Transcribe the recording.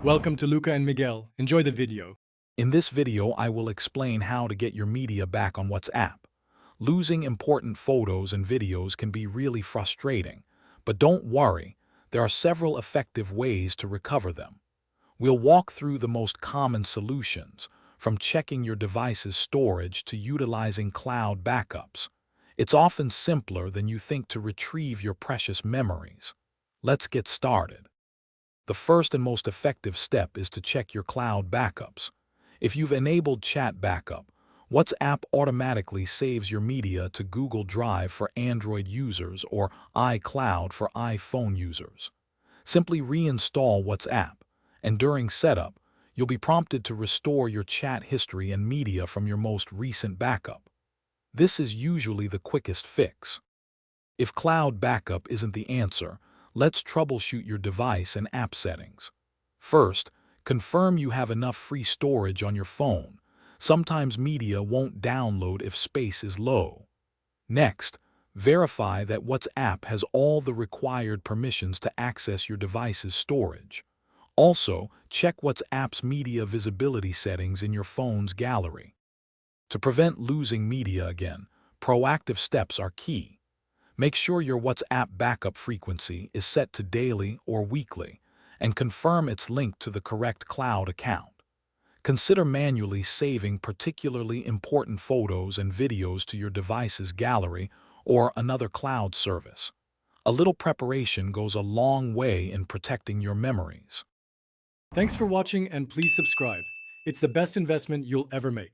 Welcome to Luca and Miguel. Enjoy the video. In this video, I will explain how to get your media back on WhatsApp. Losing important photos and videos can be really frustrating, but don't worry, there are several effective ways to recover them. We'll walk through the most common solutions, from checking your device's storage to utilizing cloud backups. It's often simpler than you think to retrieve your precious memories. Let's get started. The first and most effective step is to check your cloud backups. If you've enabled Chat Backup, WhatsApp automatically saves your media to Google Drive for Android users or iCloud for iPhone users. Simply reinstall WhatsApp, and during setup, you'll be prompted to restore your chat history and media from your most recent backup. This is usually the quickest fix. If cloud backup isn't the answer, let's troubleshoot your device and app settings. First, confirm you have enough free storage on your phone. Sometimes media won't download if space is low. Next, verify that WhatsApp has all the required permissions to access your device's storage. Also, check WhatsApp's media visibility settings in your phone's gallery. To prevent losing media again, proactive steps are key. Make sure your WhatsApp backup frequency is set to daily or weekly, and confirm it's linked to the correct cloud account. Consider manually saving particularly important photos and videos to your device's gallery or another cloud service. A little preparation goes a long way in protecting your memories. Thanks for watching and please subscribe. It's the best investment you'll ever make.